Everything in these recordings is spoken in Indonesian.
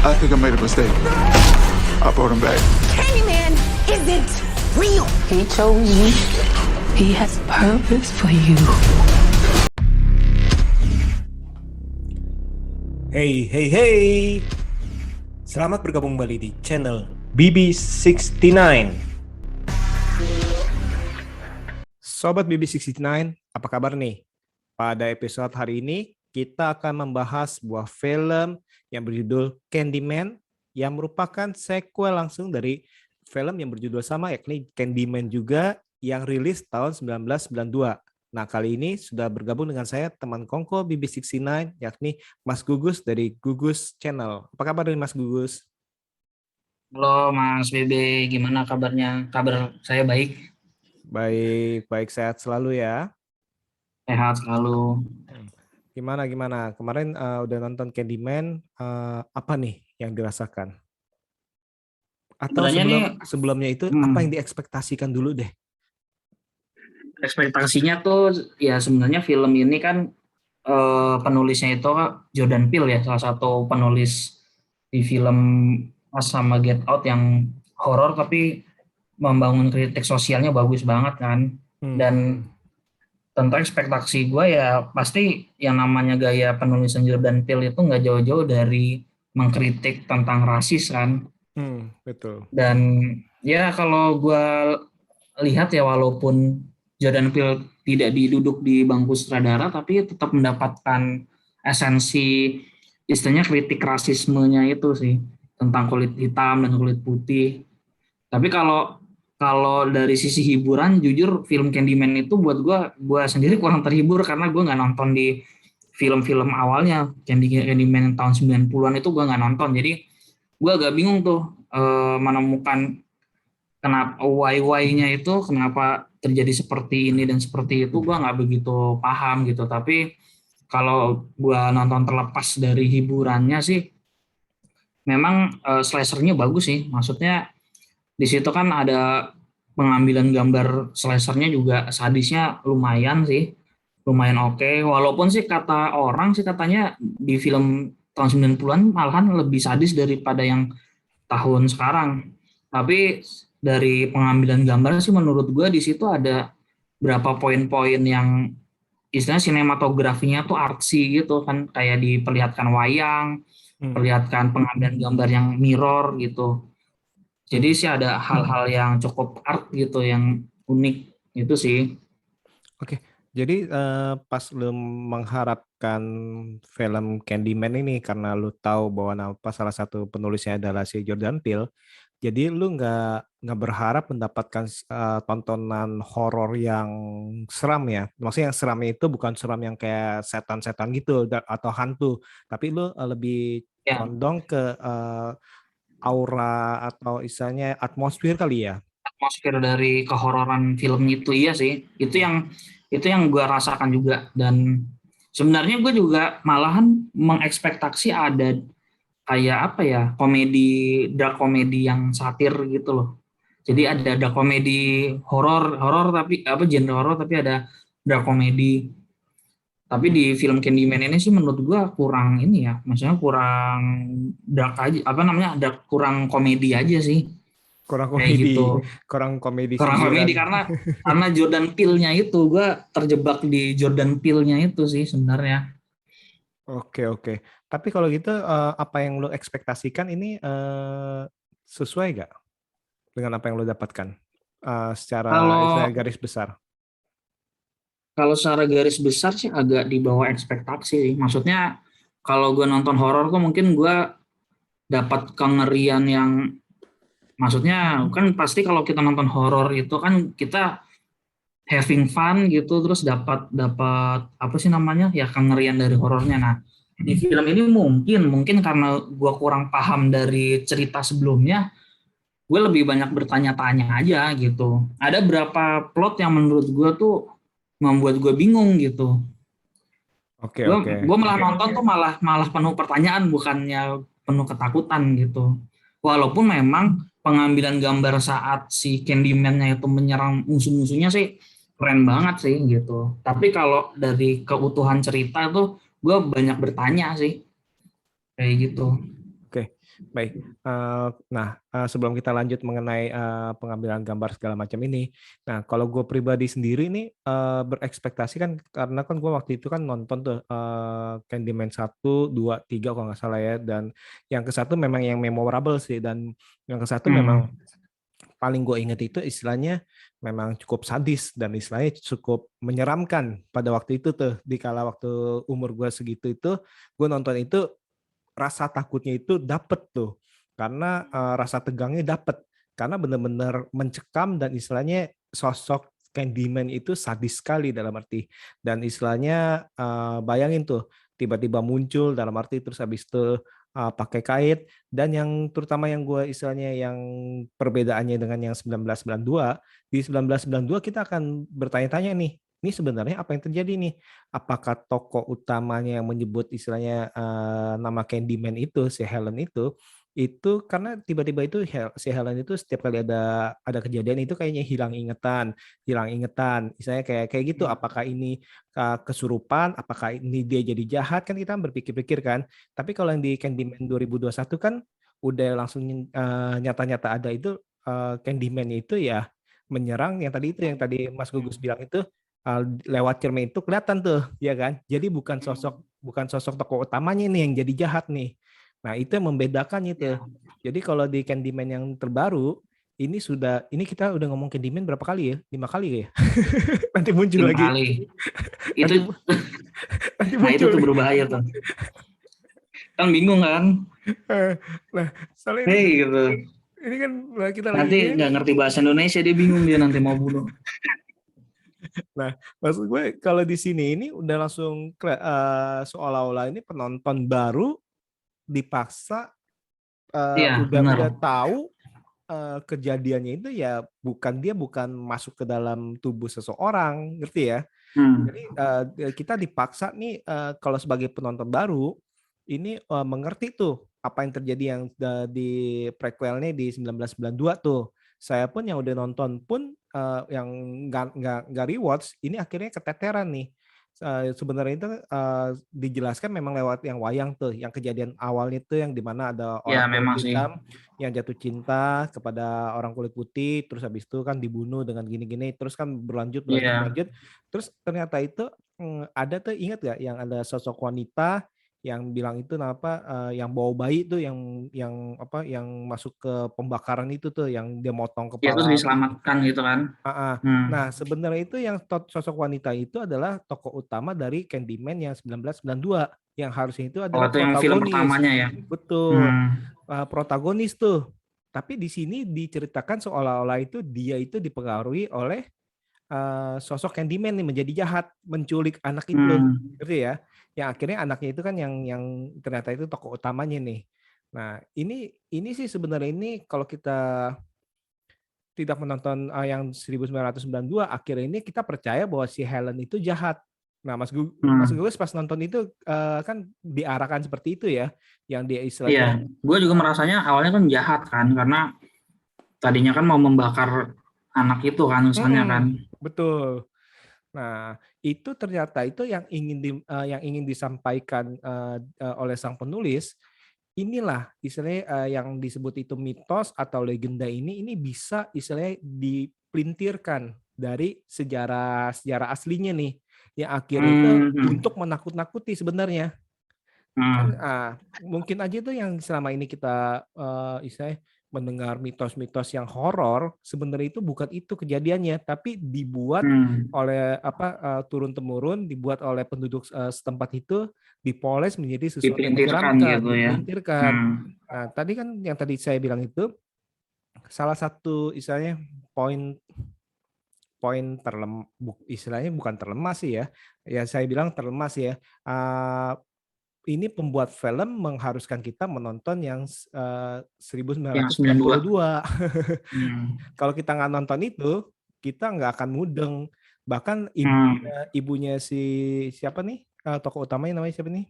I think I made a mistake. I brought him back. Candyman isn't real. He chose you. He has purpose for you. Hey. Selamat bergabung kembali di channel BB69. Sobat BB69, apa kabar nih? Pada episode hari ini, kita akan membahas sebuah film yang berjudul Candyman, yang merupakan sequel langsung dari film yang berjudul sama, yakni Candyman juga, yang rilis tahun 1992. Nah, kali ini sudah bergabung dengan saya teman kongko BB69, yakni Mas Gugus dari Gugus Channel. Apa kabar nih Mas Gugus? Halo Mas Bebe, gimana kabarnya? Kabar saya baik, Baik, sehat selalu ya. sehat selalu. Gimana? Kemarin udah nonton Candyman, apa nih yang dirasakan? Atau Sebenarnya sebelumnya itu nih, apa yang diekspektasikan dulu deh? ekspektasinya tuh ya sebenarnya film ini kan penulisnya itu Jordan Peele ya, salah satu penulis di film Us sama Get Out yang horor tapi membangun kritik sosialnya bagus banget kan. Dan tentu ekspektasi gue ya pasti yang namanya gaya penulisan Jordan Peele itu nggak jauh-jauh dari mengkritik tentang rasis kan. Betul. Dan ya kalau gue lihat ya walaupun Jordan Peele tidak diduduk di bangku sutradara tapi tetap mendapatkan esensi istilahnya kritik rasismenya itu sih, tentang kulit hitam dan kulit putih. Tapi kalau dari sisi hiburan, jujur film Candyman itu buat gue sendiri kurang terhibur karena gue nggak nonton di film-film awalnya. Candyman tahun 90-an itu gue nggak nonton, jadi gue agak bingung tuh menemukan kenapa why-nya itu, kenapa terjadi seperti ini dan seperti itu, gue nggak begitu paham gitu. Tapi kalau gue nonton terlepas dari hiburannya sih, memang slashernya bagus sih, maksudnya di situ kan ada pengambilan gambar slashernya juga sadisnya lumayan oke. Walaupun sih kata orang sih katanya di film tahun 90-an malahan lebih sadis daripada yang tahun sekarang. Tapi dari pengambilan gambar sih menurut gue di situ ada berapa poin-poin yang istilahnya sinematografinya tuh artsy gitu kan, kayak diperlihatkan wayang, perlihatkan pengambilan gambar yang mirror gitu. Jadi sih ada hal-hal yang cukup art gitu, yang unik itu sih. Oke, jadi pas lu mengharapkan film Candyman ini karena lu tahu bahwa salah satu penulisnya adalah si Jordan Peele, jadi lu nggak berharap mendapatkan tontonan horor yang seram ya? Maksudnya yang seramnya itu bukan seram yang kayak setan-setan gitu atau hantu, tapi lu lebih Ya, condong ke aura atau istilahnya atmosfer kali ya? atmosfer dari kehororan film itu iya sih. Itu yang gue rasakan juga. Dan sebenarnya gue juga malahan mengekspektasi ada kayak apa ya, dark komedi yang satir gitu loh. Jadi ada dark komedi horor tapi apa, genre horor tapi ada dark komedi. Tapi di film Candyman ini sih menurut gua kurang ini ya, maksudnya kurang dark aja, apa namanya, kurang komedi aja sih, Kurang kayak komedi, gitu. kurang komedi Kurang hiburan. komedi karena Jordan Peele-nya itu, gua terjebak di Jordan Peele-nya itu sih sebenarnya. Oke. Tapi kalau gitu apa yang lo ekspektasikan ini sesuai gak dengan apa yang lo dapatkan secara Kalau garis besar? kalau secara garis besar sih agak di bawah ekspektasi sih. Maksudnya kalau gue nonton horor tuh mungkin gue dapat kengerian yang, maksudnya kan pasti kalau kita nonton horor itu kan kita having fun gitu, terus dapat apa sih namanya ya, kengerian dari horornya. Nah, di film ini mungkin karena gue kurang paham dari cerita sebelumnya, gue lebih banyak bertanya-tanya aja gitu. Ada berapa plot yang menurut gue tuh membuat gue bingung gitu. Oke. Gue malah nonton tuh malah penuh pertanyaan, bukannya penuh ketakutan gitu. Walaupun memang pengambilan gambar saat si Candyman-nya itu menyerang musuh-musuhnya sih keren banget sih gitu. Tapi kalau dari keutuhan cerita tuh gue banyak bertanya sih, kayak gitu. Oke, baik. Sebelum kita lanjut mengenai pengambilan gambar segala macam ini, nah kalau gue pribadi sendiri nih berekspektasi kan, karena kan gue waktu itu kan nonton tuh Candyman 1, 2, 3 kalau nggak salah ya, dan yang ke satu memang yang memorable sih, dan yang ke satu memang paling gue inget itu istilahnya memang cukup sadis dan istilahnya cukup menyeramkan pada waktu itu tuh, di kala waktu umur gue segitu itu, gue nonton itu rasa takutnya itu dapet tuh, karena rasa tegangnya dapet, karena benar-benar mencekam dan istilahnya sosok Candyman itu sadis sekali dalam arti, dan istilahnya bayangin tuh tiba-tiba muncul dalam arti terus habis itu pakai kait, dan yang terutama yang gue istilahnya yang perbedaannya dengan yang 1992, di 1992 kita akan bertanya-tanya nih, ini sebenarnya apa yang terjadi nih? Apakah tokoh utamanya yang menyebut istilahnya nama Candyman itu, si Helen itu karena tiba-tiba itu si Helen itu setiap kali ada kejadian itu kayaknya hilang ingatan, misalnya kayak gitu. Apakah ini kesurupan? Apakah ini dia jadi jahat? Kan kita berpikir-pikir kan. Tapi kalau yang di Candyman 2021 kan udah langsung nyata-nyata ada itu Candyman itu ya menyerang yang tadi Mas Gugus bilang itu lewat cermin itu kelihatan tuh, ya kan? Jadi bukan sosok tokoh utamanya nih yang jadi jahat nih. Nah, itu yang membedakan itu. Jadi kalau di Candyman yang terbaru, ini kita udah ngomong Candyman berapa kali ya? 5 kali ya? Nanti muncul 5 lagi. kali. Itu nanti nah itu tuh berbahaya tuh. Kan bingung kan? Nah, soalnya gitu. Ini kan kita nanti nggak ngerti bahasa Indonesia, dia bingung, dia nanti mau bunuh. Nah, maksud gue kalau di sini ini udah langsung seolah-olah ini penonton baru dipaksa udah tahu kejadiannya itu ya bukan masuk ke dalam tubuh seseorang, ngerti ya? Jadi kita dipaksa nih kalau sebagai penonton baru ini mengerti tuh apa yang terjadi yang di prequelnya di 1992 tuh. Saya pun yang udah nonton pun yang nggak rewatch ini akhirnya keteteran nih. Sebenarnya itu dijelaskan memang lewat yang wayang tuh, yang kejadian awalnya tuh yang dimana ada orang kulit hitam yang jatuh cinta kepada orang kulit putih, terus habis itu kan dibunuh dengan gini-gini, terus kan berlanjut, terus ternyata itu ada tuh, ingat gak yang ada sosok wanita yang bilang itu yang bawa bayi tuh yang masuk ke pembakaran itu tuh, yang dia motong kepala. Ya, terus diselamatkan gitu kan. Nah, sebenarnya itu yang sosok wanita itu adalah tokoh utama dari Candyman yang 1992 yang harusnya itu adalah protagonis. Yang film pertamanya ya. Betul. Protagonis tuh. Tapi di sini diceritakan seolah-olah itu dia itu dipengaruhi oleh sosok Candyman nih menjadi jahat, menculik anak itu, gitu ya. Yang akhirnya anaknya itu kan yang ternyata itu tokoh utamanya nih. Nah, ini sih sebenarnya ini kalau kita tidak menonton yang 1992, akhirnya ini kita percaya bahwa si Helen itu jahat. Nah, Mas Gugus pas nonton itu kan diarahkan seperti itu ya, yang dia istilahnya. Iya, gue juga merasanya awalnya kan jahat kan, karena tadinya kan mau membakar anak itu kan, misalnya kan. Betul. Nah, itu ternyata itu yang ingin disampaikan oleh sang penulis. Inilah istilahnya yang disebut itu mitos atau legenda ini bisa istilahnya dipelintirkan dari sejarah aslinya nih, yang akhirnya itu untuk menakut-nakuti sebenarnya. Kan, mungkin aja itu yang selama ini kita istilahnya mendengar mitos-mitos yang horor, sebenarnya itu bukan itu kejadiannya, tapi dibuat oleh turun-temurun, dibuat oleh penduduk setempat itu, dipoles menjadi sesuatu yang menyeramkan, gitu ya. dipintirkan. Nah, tadi kan yang tadi saya bilang itu salah satu istilahnya poin istilahnya bukan terlemah sih ya. Ya saya bilang terlemah sih ya. Ini pembuat film mengharuskan kita menonton yang 1992. Kalau kita nggak nonton itu, kita nggak akan mudeng. Bahkan ibunya si siapa nih? Tokoh utamanya namanya siapa nih?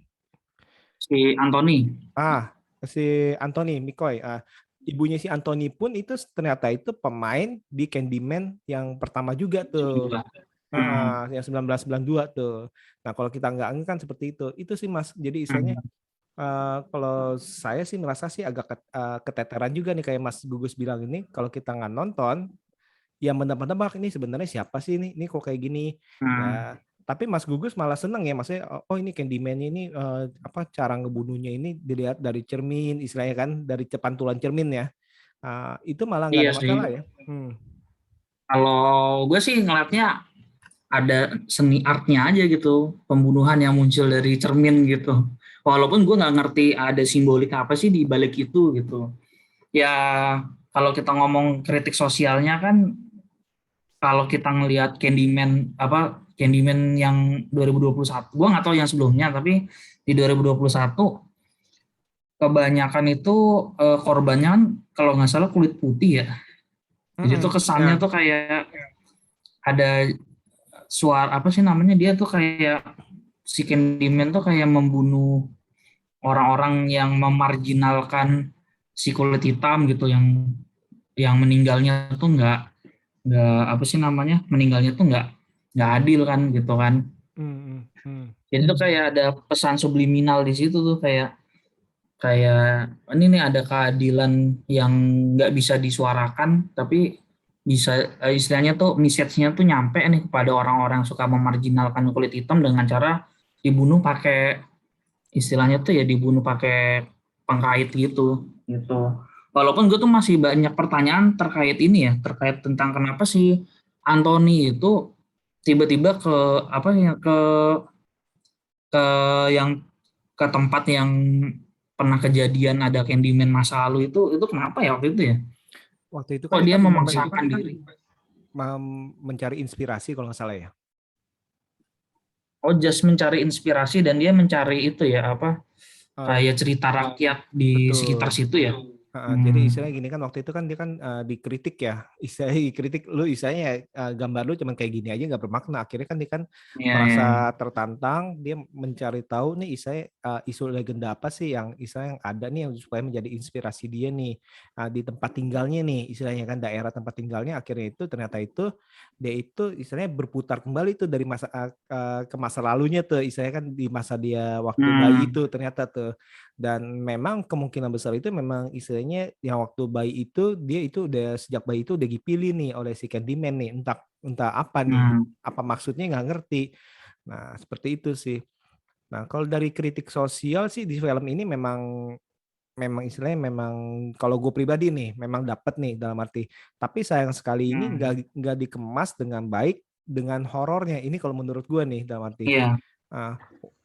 Si Anthony. Si Anthony Mikoy. Ibunya si Anthony pun itu ternyata itu pemain di Candyman yang pertama juga tuh. Yang 1992 tuh. Nah, kalau kita nggak kan seperti itu sih Mas. Jadi istilahnya Kalau saya sih merasa sih agak keteteran juga nih kayak Mas Gugus bilang ini kalau kita nggak nonton ya menebak-nebak ini sebenarnya siapa sih ini kok kayak gini ya. Tapi Mas Gugus malah seneng ya maksudnya oh ini Candyman ini apa cara ngebunuhnya ini dilihat dari cermin istilahnya kan dari pantulan cermin ya. Itu malah nggak Iya ada sih. masalah ya. Kalau gue sih ngeliatnya ada seni artnya aja gitu, pembunuhan yang muncul dari cermin gitu. Walaupun gue nggak ngerti ada simbolik apa sih di balik itu gitu. Ya kalau kita ngomong kritik sosialnya kan, kalau kita ngelihat Candyman yang 2021, gue nggak tahu yang sebelumnya, tapi di 2021 kebanyakan itu korbannya kan kalau nggak salah kulit putih ya. Jadi tuh kesannya Ya. tuh kayak ada suara apa sih namanya, dia tuh kayak si Candyman tuh kayak membunuh orang-orang yang memarginalkan si kulit hitam gitu, yang meninggalnya tuh nggak apa sih namanya, meninggalnya tuh nggak adil kan gitu kan. Jadi tuh kayak ada pesan subliminal di situ tuh, kayak kayak ini nih ada keadilan yang nggak bisa disuarakan, tapi bisa istilahnya tuh message-nya tuh nyampe nih kepada orang-orang yang suka memarginalkan kulit hitam dengan cara dibunuh pakai, istilahnya tuh ya dibunuh pakai pengkait gitu. Walaupun gue tuh masih banyak pertanyaan terkait ini ya, terkait tentang kenapa sih Anthony itu tiba-tiba ke apa ya, ke yang ke tempat yang pernah kejadian ada Candyman masa lalu itu kenapa ya waktu itu ya? Waktu itu kan Kok dia dia kan memaksakan diri? mencari inspirasi kalau nggak salah ya. Oh, just mencari inspirasi, dan dia mencari itu ya apa? Eh, Kayak cerita rakyat di sekitar betul. situ ya. Jadi istilahnya gini kan waktu itu kan dia kan dikritik ya, istilahnya dikritik lu istilahnya gambar lu cuman kayak gini aja nggak bermakna. Akhirnya kan dia kan Iya, iya. merasa tertantang, dia mencari tahu nih istilahnya isu legenda apa sih yang istilahnya yang ada nih yang supaya menjadi inspirasi dia nih di tempat tinggalnya nih istilahnya kan daerah tempat tinggalnya. Akhirnya itu ternyata itu dia itu istilahnya berputar kembali tuh dari masa ke masa lalunya tuh istilahnya kan di masa dia waktu bayi itu ternyata tuh. Dan memang kemungkinan besar itu memang istilahnya yang waktu bayi itu dia itu udah sejak bayi itu udah dipilih nih oleh si Candyman nih entah apa nih apa maksudnya nggak ngerti. Nah seperti itu sih. Nah kalau dari kritik sosial sih di film ini memang istilahnya memang kalau gue pribadi nih memang dapat nih dalam arti tapi sayang sekali ini nggak dikemas dengan baik dengan horornya ini kalau menurut gue nih dalam arti Iya.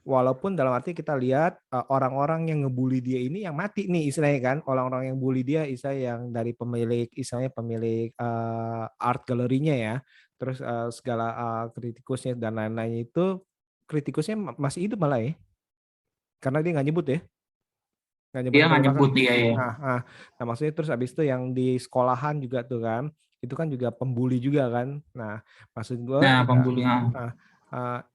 walaupun dalam arti kita lihat orang-orang yang ngebully dia ini yang mati nih istilahnya kan orang-orang yang bully dia istilahnya yang dari pemilik istilahnya pemilik art galerinya ya terus segala kritikusnya dan lain-lain itu kritikusnya masih hidup malah ya karena dia nggak nyebut ya nggak nyebut Dia latar nggak belakang. nyebut dia ya. Nah maksudnya terus abis itu yang di sekolahan juga tuh kan itu kan juga pembuli juga kan. Nah maksud gue Nah, ya pembulian.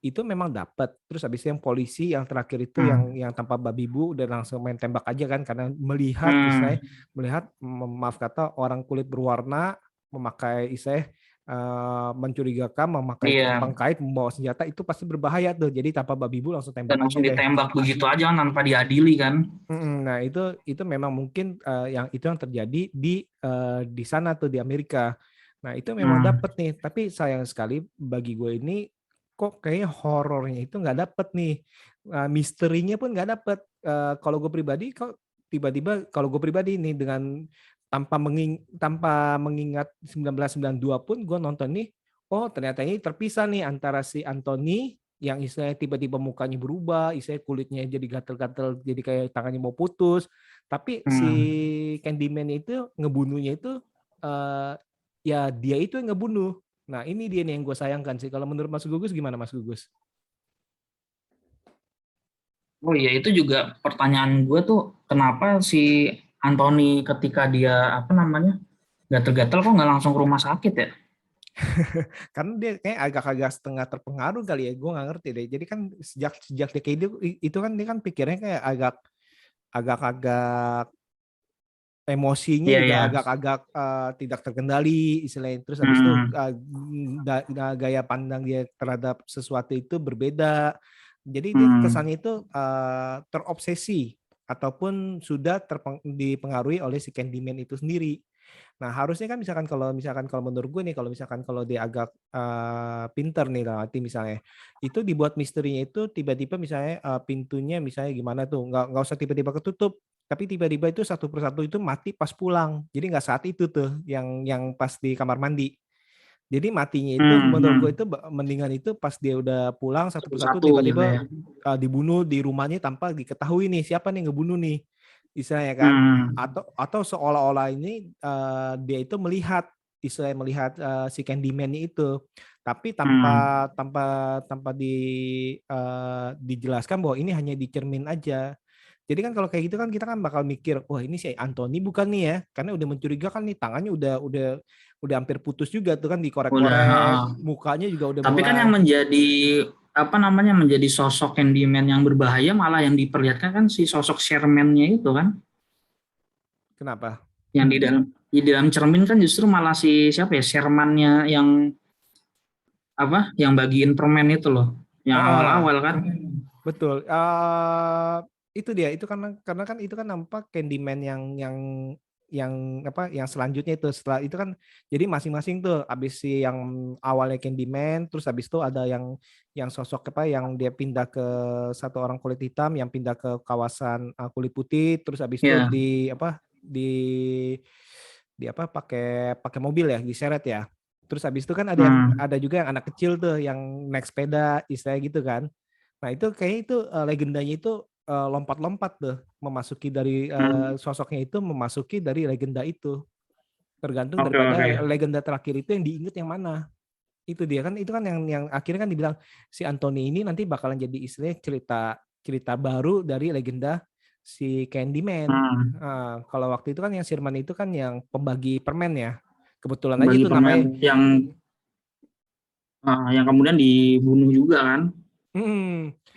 itu memang dapat. Terus abis itu yang polisi yang terakhir itu yang tanpa babi bu udah langsung main tembak aja kan karena melihat istilahnya melihat maaf kata orang kulit berwarna memakai istilahnya mencurigakan memakai Iya. pengkait membawa senjata itu pasti berbahaya tuh. Jadi tanpa babi bu langsung tembak Dan aja langsung deh. ditembak begitu aja tanpa diadili kan. Nah itu memang mungkin yang terjadi di sana tuh di Amerika. Nah itu memang dapat nih. Tapi sayang sekali bagi gue ini kok kayaknya horornya itu nggak dapet nih, misterinya pun nggak dapet. Kalau gue pribadi kok tiba-tiba kalau gue pribadi nih dengan tanpa mengingat 1992 pun gue nonton nih, oh ternyata ini terpisah nih antara si Anthony yang istilahnya tiba-tiba mukanya berubah, istilahnya kulitnya jadi gatel-gatel, jadi kayak tangannya mau putus. Tapi si Candyman itu ngebunuhnya itu ya dia itu yang ngebunuh. Nah ini dia nih yang gue sayangkan sih. Kalau menurut Mas Gugus gimana Mas Gugus? Oh iya, itu juga pertanyaan gue tuh, kenapa si Anthony ketika dia apa namanya gatel-gatel kok nggak langsung ke rumah sakit ya? Karena dia kayak agak-agak setengah terpengaruh kali ya, gue nggak ngerti deh. Jadi kan sejak dia kayak itu kan dia kan pikirnya kayak agak-agak emosinya Iya, juga iya. agak-agak tidak terkendali istilahnya. Terus habis itu gaya pandang dia terhadap sesuatu itu berbeda. Jadi dia kesannya itu terobsesi ataupun sudah dipengaruhi oleh si Candyman itu sendiri. Nah, harusnya kan misalkan kalau menurut gue nih, kalau dia agak pinter nih lah, arti misalnya itu dibuat misterinya itu tiba-tiba misalnya pintunya misalnya gimana tuh, nggak usah tiba-tiba ketutup, tapi tiba-tiba itu satu persatu itu mati pas pulang. Jadi nggak saat itu tuh yang pas di kamar mandi. Jadi matinya itu menurut gue itu mendingan itu pas dia udah pulang satu persatu Satu-satu gitu tiba-tiba ya. dibunuh di rumahnya tanpa diketahui nih siapa nih ngebunuh nih, istilahnya kan. Atau seolah-olah ini dia itu melihat si Candyman-nya itu, tapi tanpa dijelaskan bahwa ini hanya dicermin aja. Jadi kan kalau kayak gitu kan kita kan bakal mikir, wah ini si Anthony bukan nih ya, karena udah mencurigakan nih, tangannya udah hampir putus juga tuh kan, dikorek-korek, mukanya juga udah Tapi mulai. kan yang menjadi sosok Candyman yang berbahaya malah yang diperlihatkan kan si sosok Sherman-nya itu kan. Kenapa? Yang di dalam cermin kan justru malah si siapa ya, Sherman-nya yang bagiin permen itu loh, yang awal-awal kan. Betul. Itu dia, itu karena kan itu kan nampak Candyman yang selanjutnya itu, setelah itu kan jadi masing-masing tuh, habis si yang awalnya Candyman, terus habis itu ada yang sosok yang dia pindah ke satu orang kulit hitam, yang pindah ke kawasan kulit putih, terus habis itu pakai mobil ya, diseret ya. Terus habis itu kan ada juga yang anak kecil tuh yang naik sepeda, istilahnya gitu kan. Nah itu kayaknya itu legendanya itu lompat-lompat tuh, memasuki dari sosoknya itu, memasuki dari legenda itu, tergantung daripada legenda terakhir itu yang diingat yang mana. Itu dia kan, itu kan yang akhirnya kan dibilang si Anthony ini nanti bakalan jadi istilahnya cerita baru dari legenda si Candyman. Kalau waktu itu kan yang Sherman itu kan yang pembagi permen ya, kebetulan aja tuh namanya yang kemudian dibunuh juga kan.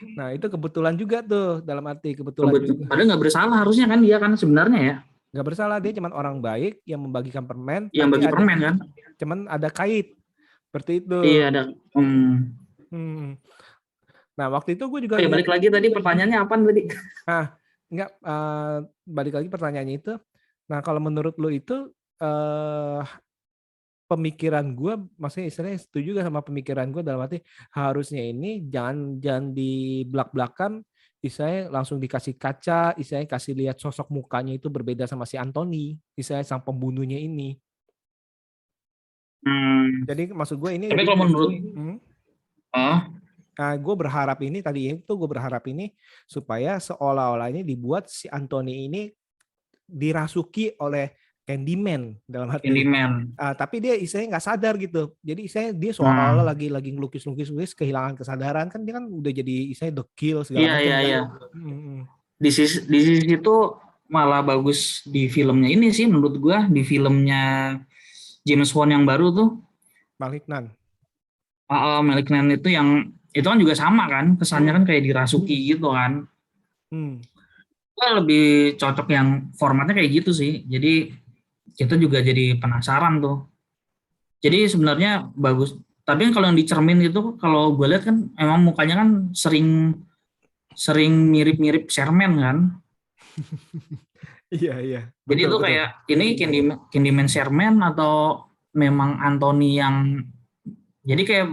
Nah itu kebetulan juga tuh, dalam arti kebetulan juga. Padahal nggak bersalah harusnya kan dia kan sebenarnya ya. Nggak bersalah, dia cuma orang baik yang membagikan permen. Yang bagi permen kan. Cuman ada kait, seperti itu. Iya ada. Nah waktu itu gue juga. Balik lagi tadi pertanyaannya apa tadi? Balik lagi pertanyaannya itu. Nah kalau menurut lo itu pemikiran gue, maksudnya istilahnya setuju gak sama pemikiran gue, dalam arti harusnya ini jangan di belak-belakan, istilahnya langsung dikasih kaca, istilahnya kasih lihat sosok mukanya itu berbeda sama si Anthony, istilahnya sang pembunuhnya ini. Jadi maksud gue ini. Tapi kalau menurut gue berharap ini supaya seolah-olah ini dibuat si Anthony ini dirasuki oleh Candyman, dalam arti tapi dia istilahnya nggak sadar gitu. Jadi istilahnya dia seolah-olah lagi ngelukis kehilangan kesadaran kan, dia kan udah jadi istilahnya the kill segala macam. Iya. Di sisi itu malah bagus di filmnya ini sih menurut gua, di filmnya James Wan yang baru tuh, Malignant. Malignant itu yang itu kan juga sama kan, kesannya kan kayak dirasuki gitu kan. Lebih cocok yang formatnya kayak gitu sih. Jadi kita juga jadi penasaran tuh. Jadi sebenarnya bagus. Tapi kalau yang dicermin itu, kalau gue lihat kan emang mukanya kan sering mirip-mirip Sherman kan. Iya. Jadi itu kayak ini Candyman Sherman atau memang Anthony yang. Jadi kayak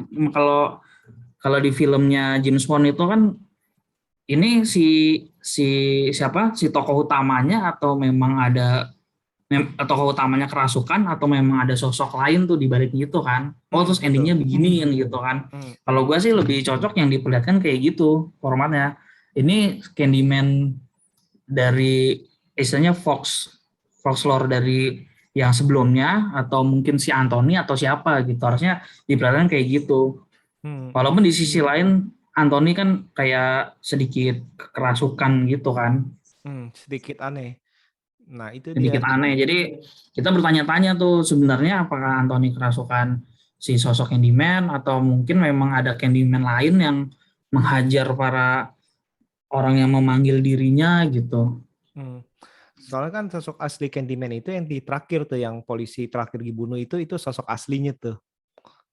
kalau di filmnya James Wan itu kan ini si tokoh utamanya, atau memang ada tokoh utamanya kerasukan, atau memang ada sosok lain tuh di balik gitu kan. Terus endingnya begini gitu kan. Kalau gue sih lebih cocok yang diperlihatkan kayak gitu formatnya. Ini Candyman dari istilahnya Fox lore dari yang sebelumnya, atau mungkin si Anthony atau siapa gitu, harusnya diperlihatkan kayak gitu. Walaupun di sisi lain Anthony kan kayak sedikit kerasukan gitu kan. Sedikit aneh. Nah, itu sedikit aneh. Jadi kita bertanya-tanya tuh, sebenarnya apakah Anthony kerasukan si sosok Candyman, atau mungkin memang ada Candyman lain yang menghajar para orang yang memanggil dirinya gitu. Soalnya kan sosok asli Candyman itu yang di terakhir tuh, yang polisi terakhir dibunuh itu sosok aslinya tuh.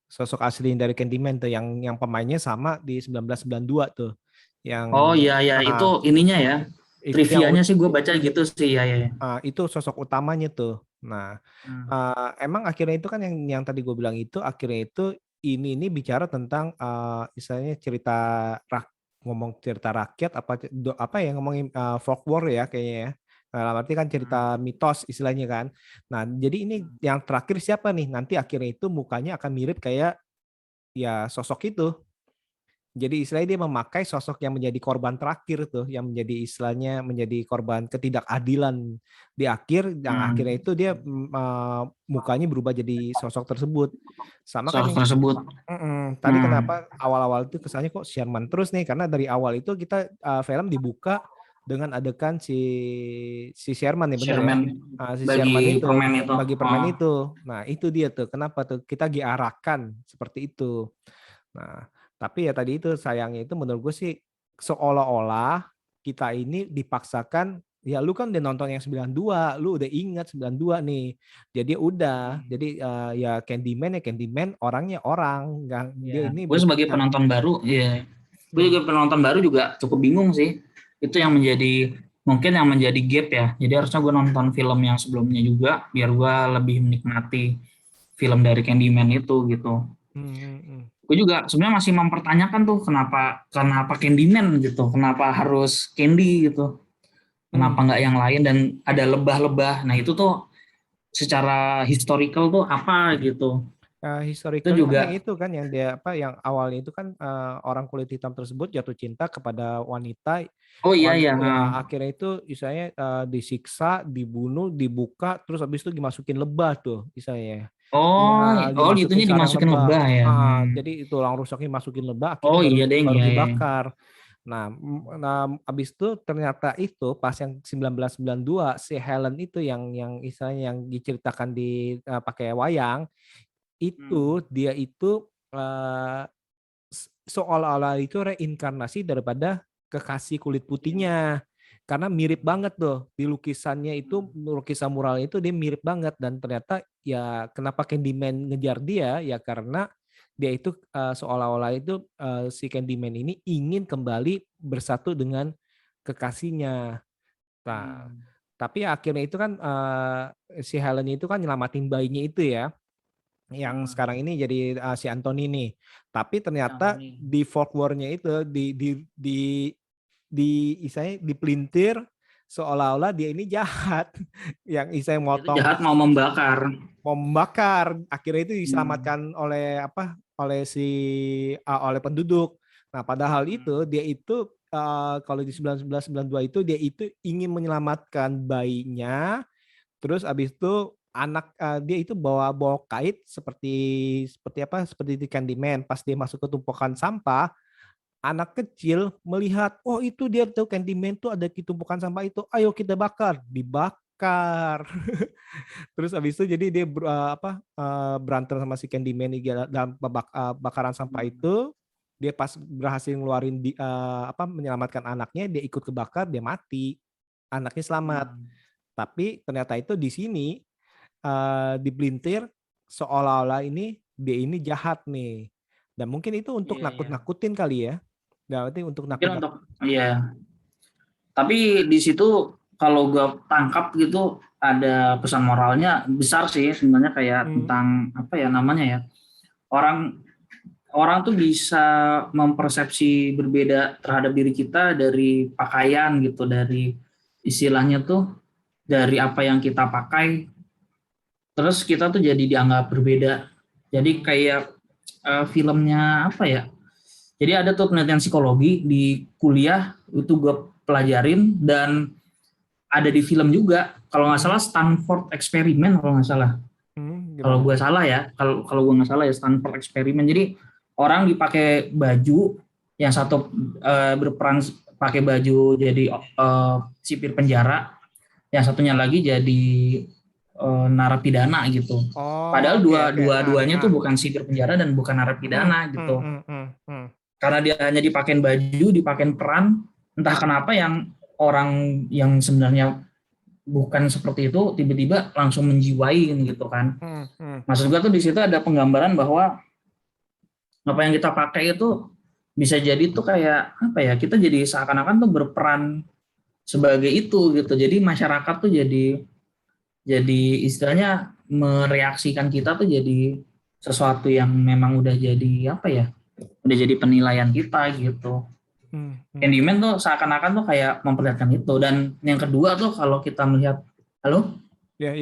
Sosok asli dari Candyman tuh yang pemainnya sama di 1992 tuh. Yang iya itu ininya ya. Itu trivianya sih gue baca gitu sih ya. itu sosok utamanya tuh. Nah, emang akhirnya itu kan yang tadi gue bilang itu akhirnya itu ini bicara tentang istilahnya ngomong cerita rakyat apa ya ngomongin folklore ya kayaknya ya. Dalam arti kan cerita mitos istilahnya kan. Nah, jadi ini yang terakhir siapa nih? Nanti akhirnya itu mukanya akan mirip kayak ya sosok itu. Jadi istilahnya dia memakai sosok yang menjadi korban terakhir tuh, yang menjadi istilahnya menjadi korban ketidakadilan di akhir, yang akhirnya itu dia mukanya berubah jadi sosok tersebut. Sama kan Sosok tersebut. tadi kenapa awal-awal itu kesannya kok Sherman terus nih, karena dari awal itu kita film dibuka dengan adegan si Sherman nih, benar ya? Si Sherman itu bagi permen itu. Nah itu dia tuh, kenapa tuh kita diarahkan seperti itu. Nah tapi ya tadi itu sayangnya itu menurut gue sih seolah-olah kita ini dipaksakan, ya lu kan udah nonton yang 92, lu udah ingat 92 nih. Jadi udah, jadi ya Candyman orangnya orang. Dia ini gue sebagai penonton baru, gue juga penonton baru juga cukup bingung sih. Itu yang mungkin yang menjadi gap ya. Jadi harusnya gue nonton film yang sebelumnya juga, biar gue lebih menikmati film dari Candyman itu gitu. Gue juga sebenarnya masih mempertanyakan tuh kenapa Candyman gitu, kenapa harus Candy gitu, kenapa nggak yang lain dan ada lebah-lebah. Nah itu tuh secara historical tuh apa gitu. Historical itu juga itu kan yang dia yang awalnya itu kan orang kulit hitam tersebut jatuh cinta kepada wanita. Akhirnya itu misalnya disiksa, dibunuh, dibuka, terus habis itu dimasukin lebah tuh misalnya. Gitunya dimasukin lebah ya. Jadi tulang rusaknya masukin lebah, akhirnya baru dibakar. Nah, abis itu ternyata itu pas yang 1992 si Helen itu yang istilahnya yang diceritakan di pakai wayang itu dia itu seolah-olah itu reinkarnasi daripada kekasih kulit putihnya. Karena mirip banget tuh di lukisannya itu, lukisan muralnya itu dia mirip banget, dan ternyata ya kenapa Candyman ngejar dia ya karena dia itu seolah-olah itu si Candyman ini ingin kembali bersatu dengan kekasihnya. Nah, tapi akhirnya itu kan si Helen itu kan nyelamatin bayinya itu ya, yang sekarang ini jadi si Anthony nih. Tapi ternyata di folklore-nya itu istilahnya dipelintir seolah-olah dia ini jahat, yang istilahnya motong, jahat mau membakar. Akhirnya itu diselamatkan oleh oleh penduduk. Nah padahal itu dia itu kalau di 1992 itu dia itu ingin menyelamatkan bayinya, terus abis itu dia itu bawa kait seperti di Candyman. Pas dia masuk ke tumpukan sampah, anak kecil melihat, oh itu dia tuh Candyman tuh ada di tumpukan sampah itu, ayo kita bakar, dibakar. Terus habis itu jadi dia berantem sama si Candyman dalam bakaran sampah itu. Dia pas berhasil ngeluarin menyelamatkan anaknya, dia ikut kebakar, dia mati, anaknya selamat. Tapi ternyata itu di sini dipelintir seolah-olah ini dia ini jahat nih, dan mungkin itu untuk nakut-nakutin kali ya. Berarti untuk nakut-nakutin. Iya. Tapi di situ kalau gue tangkap gitu ada pesan moralnya besar sih sebenarnya, kayak tentang apa ya namanya ya, orang tuh bisa mempersepsi berbeda terhadap diri kita dari pakaian gitu, dari istilahnya tuh dari apa yang kita pakai, terus kita tuh jadi dianggap berbeda. Jadi kayak filmnya apa ya, jadi ada tuh penelitian psikologi di kuliah itu gue pelajarin, dan ada di film juga kalau nggak salah, Stanford Experiment kalau nggak salah. Kalau gue salah ya, kalau gue nggak salah ya Stanford Experiment. Jadi orang dipakai baju, yang satu berperan pakai baju jadi sipir penjara, yang satunya lagi jadi narapidana gitu. Padahal dua-duanya tuh bukan sipir penjara dan bukan narapidana gitu. Karena dia hanya dipakein baju, dipakein peran, entah kenapa yang orang yang sebenarnya bukan seperti itu tiba-tiba langsung menjiwai gitu kan. Maksud gue tuh di situ ada penggambaran bahwa apa yang kita pakai itu bisa jadi tuh kayak apa ya, kita jadi seakan-akan tuh berperan sebagai itu gitu. Jadi masyarakat tuh jadi istilahnya mereaksikan kita tuh jadi sesuatu yang memang udah jadi apa ya? Udah jadi penilaian kita gitu. Candyman tuh seakan-akan tuh kayak memperlihatkan itu. Dan yang kedua tuh kalau kita melihat, halo? Ya.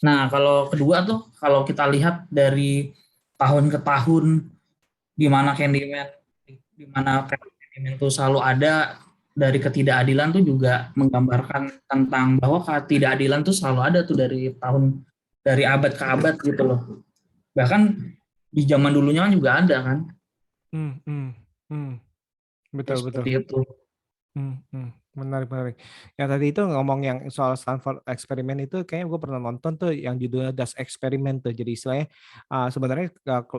Nah, kalau kedua tuh kalau kita lihat dari tahun ke tahun di mana Candyman tuh selalu ada, dari ketidakadilan tuh juga menggambarkan tentang bahwa ketidakadilan tuh selalu ada tuh dari abad ke abad gitu loh. Bahkan di zaman dulunya kan juga ada kan. Betul. Seperti itu. Menarik. Yang tadi itu ngomong yang soal Stanford eksperimen itu kayaknya gue pernah nonton tuh yang judulnya Das Eksperimen tuh. Jadi istilahnya sebenarnya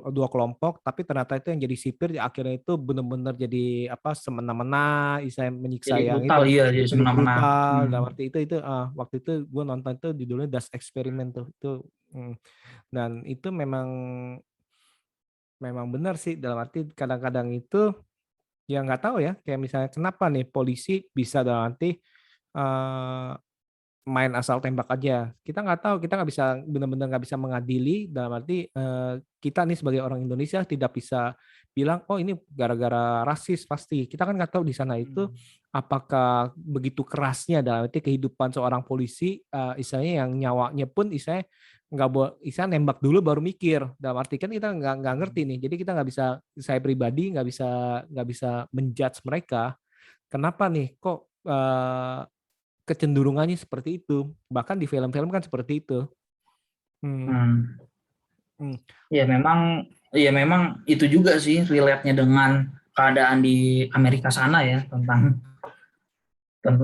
dua kelompok, tapi ternyata itu yang jadi sipir akhirnya itu benar-benar jadi apa semena-mena, istilahnya menyiksa Jadi yang brutal, itu. iya, jadi semena-mena. Brutal. Dalam arti itu waktu itu gue nonton itu judulnya Das Eksperimen tuh. Dan itu memang benar sih, dalam arti kadang-kadang itu ya nggak tahu ya, kayak misalnya kenapa nih polisi bisa dalam arti main asal tembak aja. Kita nggak tahu, kita nggak bisa benar-benar nggak bisa mengadili, dalam arti kita nih sebagai orang Indonesia tidak bisa bilang oh ini gara-gara rasis pasti. Kita kan nggak tahu di sana itu apakah begitu kerasnya dalam arti kehidupan seorang polisi, istilahnya yang nyawanya pun istilahnya nggak istilahnya nembak dulu baru mikir. Dalam arti kan kita nggak ngerti nih. Jadi kita nggak bisa, saya pribadi nggak bisa menjudge mereka. Kenapa nih kok kecenderungannya seperti itu? Bahkan di film-film kan seperti itu. Ya memang itu juga sih relate-nya dengan keadaan di Amerika sana ya, tentang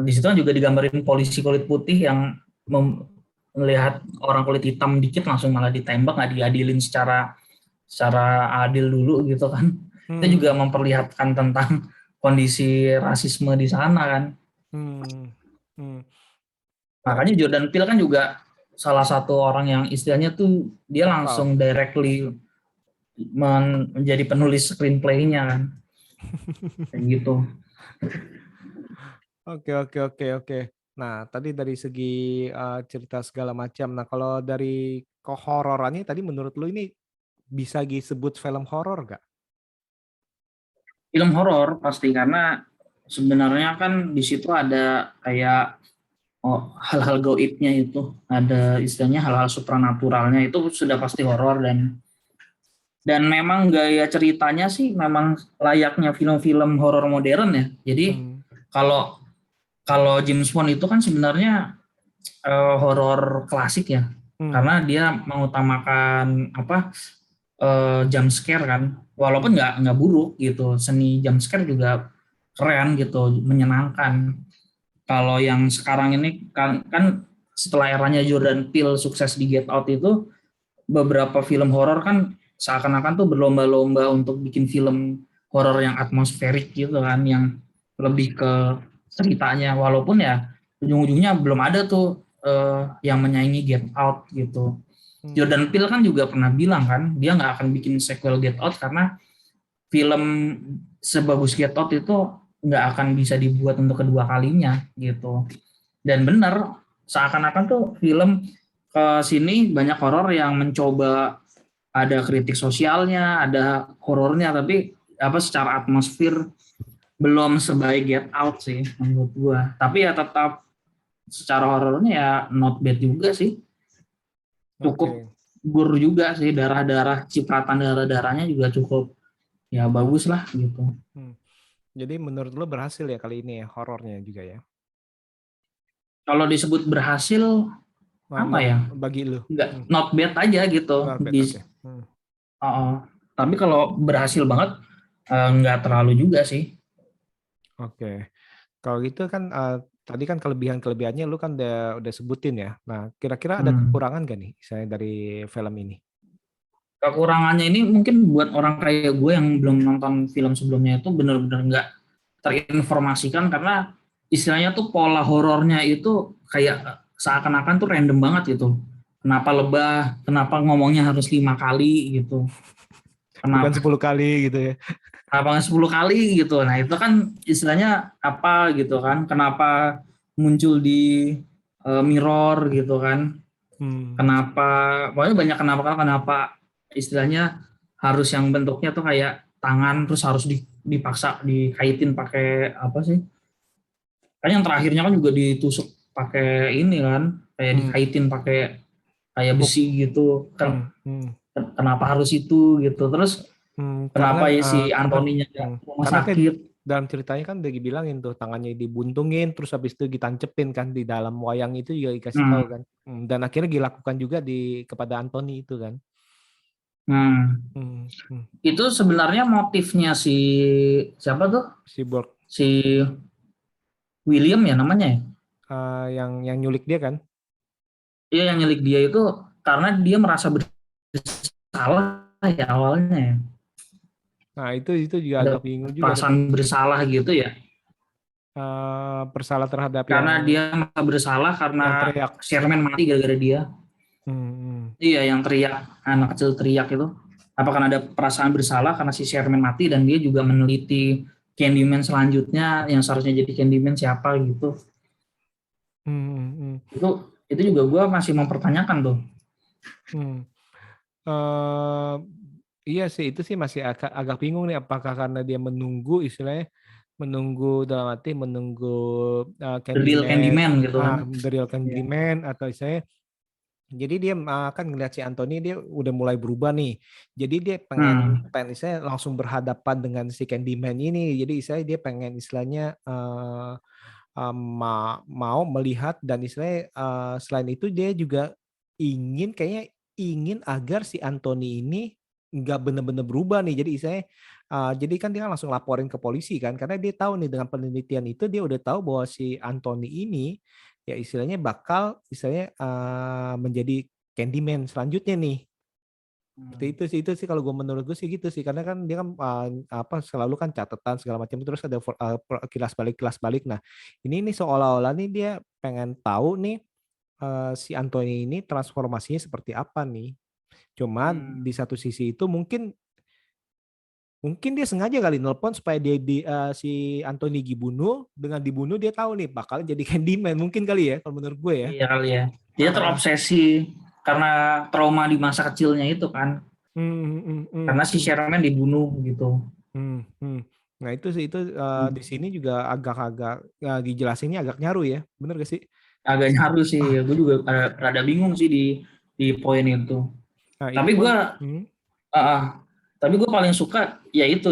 di situ juga digambarin polisi kulit putih yang melihat orang kulit hitam dikit langsung malah ditembak, nggak diadilin secara adil dulu gitu kan. Itu juga memperlihatkan tentang kondisi rasisme di sana kan. Makanya Jordan Peele kan juga salah satu orang yang istilahnya tuh dia langsung directly menjadi penulis screenplay-nya kan. Kayak gitu. Oke. Nah, tadi dari segi cerita segala macam. Nah, kalau dari kehororannya tadi menurut lu ini bisa disebut film horor nggak? Film horor pasti, karena sebenarnya kan di situ ada kayak hal-hal gaibnya, itu ada istilahnya hal-hal supranaturalnya, itu sudah pasti horor. Dan memang gaya ceritanya sih memang layaknya film-film horor modern ya. Jadi kalau James Bond itu kan sebenarnya horor klasik ya, karena dia mengutamakan jump scare kan, walaupun nggak buruk gitu, seni jump scare juga keren gitu, menyenangkan. Kalau yang sekarang ini kan setelah eranya Jordan Peele sukses di Get Out itu, beberapa film horor kan seakan-akan tuh berlomba-lomba untuk bikin film horor yang atmosferik gitu kan, yang lebih ke ceritanya, walaupun ya ujung-ujungnya belum ada tuh yang menyaingi Get Out gitu. Jordan Peele kan juga pernah bilang kan dia nggak akan bikin sequel Get Out karena film sebagus Get Out itu nggak akan bisa dibuat untuk kedua kalinya gitu. Dan benar, seakan-akan tuh film ke sini banyak horor yang mencoba ada kritik sosialnya, ada horornya, tapi secara atmosfer belum sebaik Get Out sih menurut gua. Tapi ya tetap secara horornya ya not bad juga sih. Cukup gur juga sih, cipratan darah-darahnya juga cukup ya bagus lah gitu. Jadi menurut lo berhasil ya kali ini ya horornya juga ya? Kalau disebut berhasil apa ya? Bagi lo? Enggak, not bad aja gitu. Tapi kalau berhasil banget nggak terlalu juga sih. Oke. Kalau gitu kan tadi kan kelebihannya lu kan udah sebutin ya. Nah, kira-kira ada kekurangan gak nih misalnya dari film ini? Kekurangannya ini mungkin buat orang kayak gue yang belum nonton film sebelumnya itu benar-benar nggak terinformasikan, karena istilahnya tuh pola horornya itu kayak seakan-akan tuh random banget gitu. Kenapa lebah? Kenapa ngomongnya harus 5 kali gitu? Bukan 10 kali gitu ya? Kenapa nggak 10 kali gitu? Nah itu kan istilahnya apa gitu kan? Kenapa muncul di mirror gitu kan? Kenapa? Pokoknya banyak kenapa istilahnya harus yang bentuknya tuh kayak tangan terus harus dipaksa dikaitin pakai apa sih? Kan yang terakhirnya kan juga ditusuk pakai ini kan, kayak dikaitin pakai kayak besi gitu. Kenapa harus itu gitu? Terus Karena kenapa ya si Antoninya nggak ke rumah karena kan sakit? dalam ceritanya kan udah dibilangin tuh tangannya dibuntungin terus habis itu ditancepin kan di dalam wayang itu juga dikasih tahu kan. Dan akhirnya dilakukan juga kepada Anthony itu kan. Itu sebenarnya motifnya si siapa tuh? Cyborg Si William ya namanya ya? yang nyulik dia kan. Iya, yang nyulik dia itu karena dia merasa bersalah ya awalnya ya. Nah itu juga Ada agak bingung juga. perasaan bersalah gitu ya. Bersalah terhadap Karena dia merasa bersalah karena Sherman mati gara-gara dia. Iya, yang teriak, anak kecil teriak itu. Apakah ada perasaan bersalah karena si Sherman mati dan dia juga meneliti Candyman selanjutnya yang seharusnya jadi Candyman siapa gitu. Itu juga gue masih mempertanyakan tuh. Iya sih, itu sih masih agak bingung nih apakah karena dia menunggu istilahnya dalam arti menunggu The real Candyman gitu kan. The real Candyman atau istilahnya jadi dia kan ngeliat si Anthony dia udah mulai berubah nih. Jadi dia pengen istilahnya langsung berhadapan dengan si Candyman ini. Jadi istilahnya dia pengen istilahnya mau melihat dan istilahnya selain itu dia juga ingin agar si Anthony ini nggak benar-benar berubah nih. Jadi istilahnya jadi kan dia langsung laporin ke polisi kan karena dia tahu nih dengan penelitian itu dia udah tahu bahwa si Anthony ini ya istilahnya bakal menjadi Candyman selanjutnya nih. Seperti itu sih kalau menurut gue sih gitu sih karena kan dia kan selalu kan catatan segala macam terus ada kilas balik. Nah ini seolah-olah nih dia pengen tahu nih si Anthony ini transformasinya seperti apa nih. Cuman di satu sisi itu mungkin dia sengaja kali nelpon supaya si Anthony dibunuh. Dengan dibunuh dia tahu nih bakal jadi Candyman mungkin kali ya kalau menurut gue ya. Iya kali ya. Dia terobsesi karena trauma di masa kecilnya itu kan. Karena si Sherman dibunuh gitu. Nah itu sih di sini juga agak-agak dijelasinnya agak nyaru ya, bener gak sih? Agak nyaru sih, gue juga rada bingung sih di poin itu. Nah, tapi gue paling suka yaitu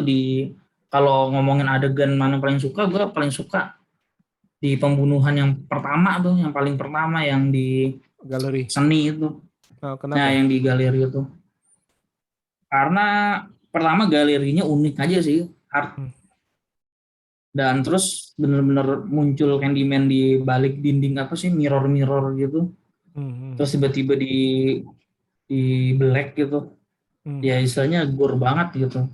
kalau ngomongin adegan mana paling suka, gue paling suka di pembunuhan yang pertama tuh, yang paling pertama yang di galeri seni itu. Kenapa? Nah yang di galeri itu. Karena pertama galerinya unik aja sih, art. Dan terus bener-bener muncul Candyman di balik dinding mirror gitu. Terus tiba-tiba di black gitu. Ya istilahnya gore banget gitu.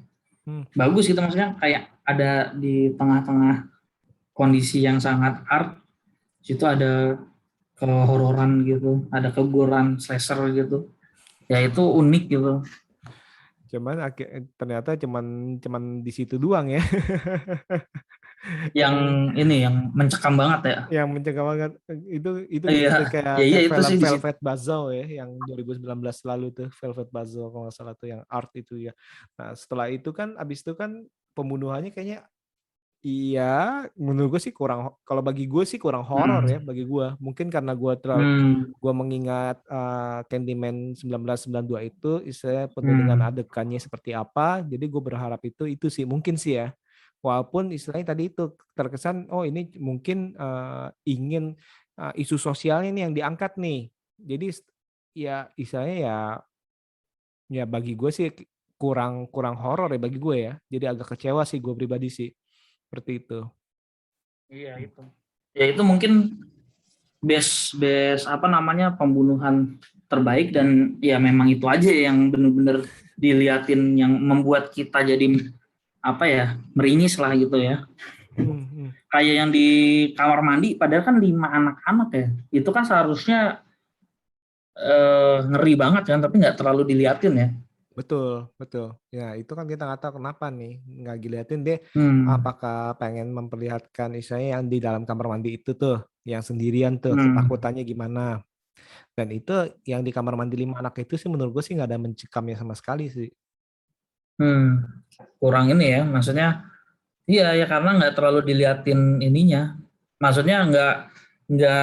Bagus gitu maksudnya kayak ada di tengah-tengah kondisi yang sangat art. Situ ada kehororan gitu, ada kegoran slasher gitu. Ya itu unik gitu. Cuman ternyata cuman di situ doang ya. Yang ini yang mencekam banget ya. Yang mencekam banget itu kayak Velvet Buzzsaw ya yang 2019 lalu tuh Velvet Buzzsaw kalau nggak salah tuh yang art itu ya. Nah setelah itu kan abis itu kan pembunuhannya kayaknya iya menurut gue sih kalau bagi gue sih kurang horor ya bagi gue. Mungkin karena gue gue mengingat Candyman 1992 itu istilahnya penuh dengan adegannya seperti apa. Jadi gue berharap itu sih mungkin sih ya. Walaupun istilahnya tadi itu terkesan ini mungkin ingin isu sosialnya nih yang diangkat nih. Jadi ya istilahnya ya bagi gue sih kurang horor ya bagi gue ya. Jadi agak kecewa sih gue pribadi sih. Seperti itu. Iya itu. Ya itu mungkin base pembunuhan terbaik dan ya memang itu aja yang benar-benar diliatin yang membuat kita jadi meringis lah gitu ya. Kayak yang di kamar mandi padahal kan 5 anak-anak ya. Itu kan seharusnya ngeri banget kan tapi nggak terlalu diliatin ya. Betul, betul. Ya, itu kan kita nggak tahu kenapa nih, nggak diliatin dia Hmm. apakah pengen memperlihatkan istilahnya yang di dalam kamar mandi itu tuh, yang sendirian tuh, Hmm. ketakutannya gimana. Dan itu yang di kamar mandi 5 anak itu sih menurut gue sih nggak ada mencekamnya sama sekali sih. Hmm. Kurang ini ya, maksudnya iya ya karena nggak terlalu diliatin ininya. Maksudnya nggak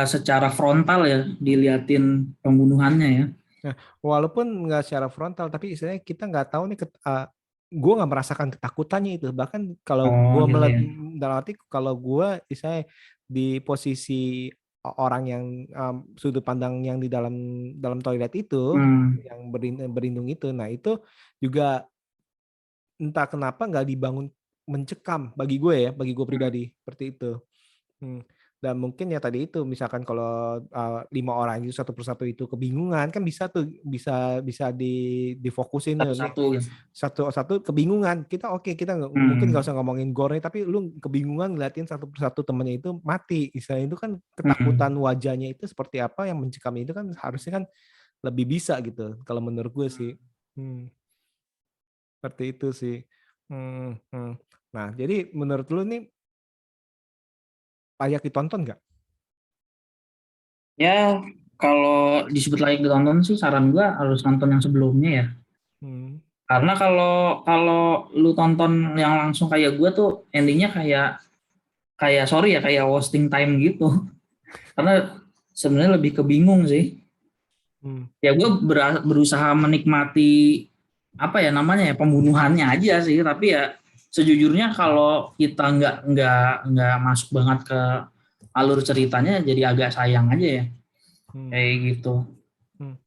secara frontal ya diliatin pembunuhannya ya. Nah, walaupun nggak secara frontal, tapi istilahnya kita nggak tahu nih, gue nggak merasakan ketakutannya itu. Bahkan kalau Oh gue gitu melihat ya. dalam arti kalau gue istilahnya di posisi orang yang sudut pandang yang di dalam dalam toilet itu, Hmm. yang berlindung itu, nah itu juga entah kenapa nggak dibangun mencekam bagi gue pribadi seperti itu. Hmm. Dan mungkin ya tadi itu misalkan kalau 5 orang itu satu persatu itu kebingungan kan bisa tuh bisa difokusin tuh nih Satu-satu gitu. satu kebingungan kita kita mungkin nggak Hmm. usah ngomongin gore tapi lu kebingungan ngeliatin satu persatu temennya itu mati istilahnya itu kan ketakutan Hmm. wajahnya itu seperti apa yang mencekam itu kan harusnya kan lebih bisa gitu kalau menurut gue sih. Hmm, seperti itu sih. Hmm. Nah jadi menurut lu nih layak ditonton nggak? Ya kalau disebut layak ditonton sih saran gua harus nonton yang sebelumnya ya. Hmm. Karena kalau kalau lu tonton yang langsung kayak gua tuh endingnya kayak kayak sorry ya kayak wasting time gitu. Karena sebenarnya lebih kebingung sih. Hmm. Ya gue berusaha menikmati apa ya namanya ya pembunuhannya aja sih, tapi ya sejujurnya kalau kita nggak masuk banget ke alur ceritanya jadi agak sayang aja ya Hmm. kayak gitu. Hmm.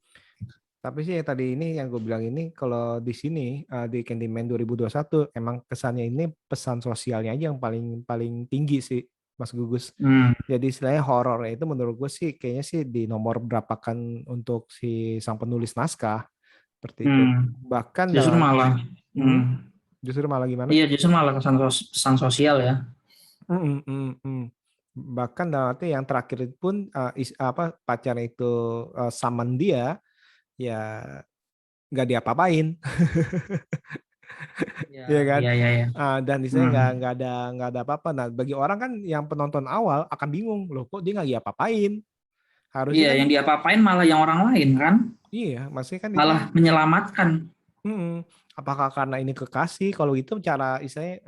Tapi sih tadi ini yang gue bilang ini kalau di sini di Candyman 2021 emang kesannya ini pesan sosialnya aja yang paling paling tinggi sih Mas Gugus. Hmm. Jadi istilahnya horornya itu menurut gue sih kayaknya sih di nomor berapakan untuk si sang penulis naskah seperti itu. Hmm. Bahkan Justru dalam malah justru malah gimana? iya justru malah pesan sosial ya. Mm, mm, mm. Bahkan dalam arti yang terakhir pun apa pacarnya itu summon dia ya nggak diapa-apain. Iya Iya kan? iya iya ya. Dan di sini Hmm. nggak ada apa-apa. Nah, bagi orang kan yang penonton awal akan bingung, loh kok dia nggak diapa-apain? Harusnya Iya kan, yang diapa-apain malah yang orang lain kan, iya, maksudnya kan itu, malah menyelamatkan. apakah karena ini kekasih? Kalau itu cara istilahnya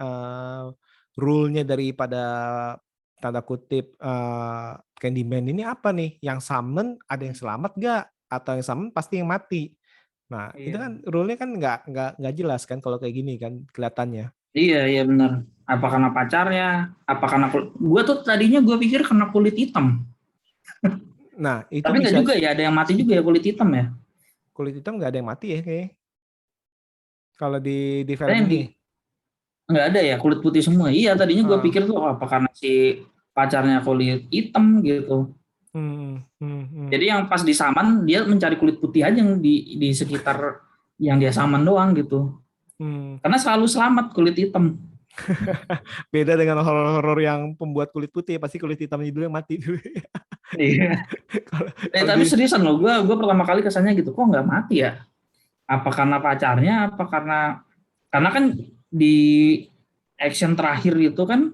rule-nya daripada tanda kutip Candyman ini apa nih? Yang summon ada yang selamat nggak? Atau yang summon pasti yang mati? Nah, itu Iya. kan rule-nya kan nggak jelas kan kalau kayak gini kan kelihatannya. Iya, iya benar. Apa karena pacarnya? Apa karena gue tuh tadinya gue pikir karena kulit hitam. Nah, itu Tapi nggak bisa juga ya, ada yang mati juga ya kulit hitam ya. kulit hitam nggak ada yang mati ya kayaknya. Kalau di Ada film yang ini. nggak ada ya kulit putih semua. Iya, tadinya gue Ah, pikir tuh oh, apa karena si pacarnya kulit hitam gitu. hmm, hmm, hmm, Jadi yang pas disaman dia mencari kulit putih aja yang di sekitar yang dia saman doang gitu. hmm. Karena selalu selamat kulit hitam. Beda dengan horor-horor yang pembuat kulit putih, pasti kulit hitamnya dulu yang mati dulu. Iya. Kalau kalau Tapi di seriusan loh, gue pertama kali kesannya gitu, kok nggak mati ya? Apa karena pacarnya? Apa karena kan di action terakhir itu kan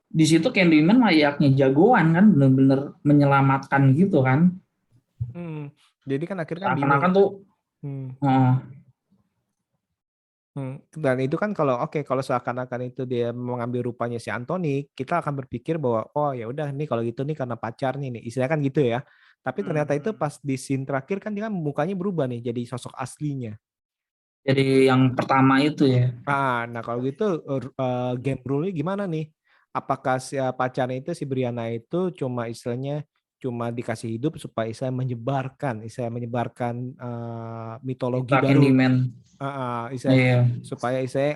di situ Candyman layaknya jagoan kan bener-bener menyelamatkan gitu kan hmm, jadi kan akhirnya kan bingung. seakan-akan tuh Hmm, oh, Dan itu kan kalau seakan-akan itu dia mengambil rupanya si Anthony, kita akan berpikir bahwa oh ya udah nih kalau gitu nih karena pacarnya nih, istilahnya kan gitu ya. Tapi ternyata itu pas di scene terakhir kan dia kan mukanya berubah nih jadi sosok aslinya. jadi yang pertama itu ya. Nah kalau gitu game rule-nya gimana nih? Apakah si pacarnya itu si Brianna itu cuma istilahnya cuma dikasih hidup supaya istilahnya menyebarkan mitologi Kita baru, Candyman. istilahnya Iya. supaya istilahnya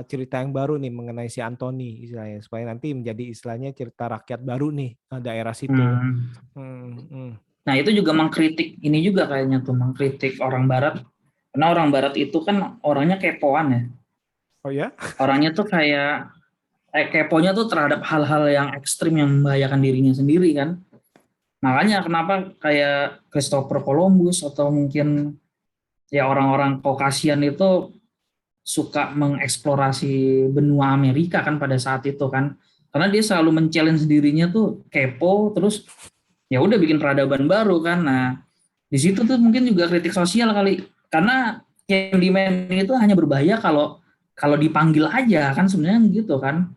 cerita yang baru nih mengenai si Anthony istilahnya supaya nanti menjadi istilahnya cerita rakyat baru nih daerah situ. Hmm. Hmm, hmm. Nah itu juga mengkritik ini juga kayaknya tuh mengkritik orang Barat karena orang Barat itu kan orangnya kepoan ya. Oh ya? Orangnya tuh kayak keponya tuh terhadap hal-hal yang ekstrim yang membahayakan dirinya sendiri kan. Makanya kenapa kayak Christopher Columbus atau mungkin ya orang-orang Caucasian itu suka mengeksplorasi benua Amerika kan pada saat itu kan, karena dia selalu men-challenge dirinya tuh kepo, terus ya udah bikin peradaban baru kan. Nah di situ tuh mungkin juga kritik sosial kali, karena Candyman itu hanya berbahaya kalau kalau dipanggil aja kan, sebenarnya gitu kan.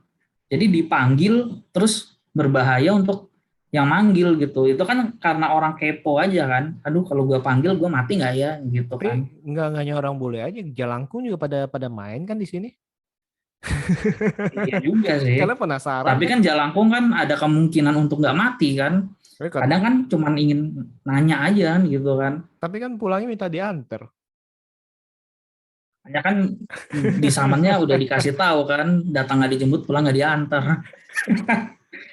Jadi dipanggil terus berbahaya untuk yang manggil gitu. Itu kan karena orang kepo aja kan. Aduh kalau gua panggil gua mati nggak ya gitu kan. Tapi nggak hanya orang bule aja, Jalangkung juga pada pada main kan di sini. Iya juga sih. Karena penasaran Tapi kan. kan jalangkung kan ada kemungkinan untuk nggak mati kan. Kadang kan cuman ingin nanya aja kan, gitu kan. Tapi kan pulangnya minta diantar. Hanya kan di samannya udah dikasih tahu kan, datang nggak dijemput, pulang nggak diantar.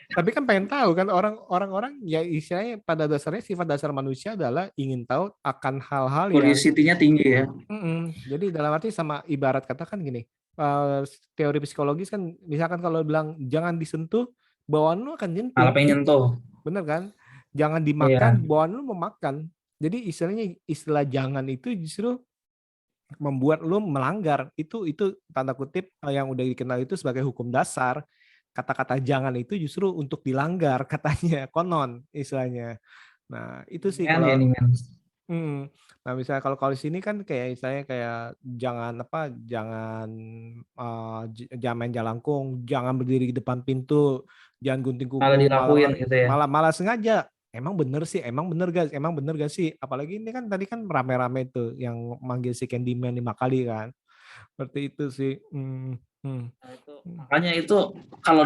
Tapi kan pengen tahu kan orang-orang ya istilahnya pada dasarnya sifat dasar manusia adalah ingin tahu akan hal-hal yang Curiosity-nya tinggi ya. Jadi dalam arti sama ibarat katakan gini, teori psikologis kan misalkan kalau bilang jangan disentuh, bawaan lu akan nyentuh. Malah pengen nyentuh. Bener kan? Jangan dimakan, bawaan lu memakan. Jadi istilahnya istilah jangan itu justru membuat lu melanggar. Itu tanda kutip yang udah dikenal itu sebagai hukum dasar. Kata-kata jangan itu justru untuk dilanggar katanya, konon istilahnya. Nah, itu sih kalau nah misalnya kalau di sini kan kayak misalnya kayak jangan jangan main jalangkung, jangan berdiri di depan pintu, jangan gunting kuku, Malah dilakuin gitu ya. malah sengaja. Emang bener sih, emang bener gak sih? Apalagi ini kan tadi kan rame-rame tuh yang manggil si Candyman 5 kali kan. Seperti itu sih. Nah, makanya itu kalau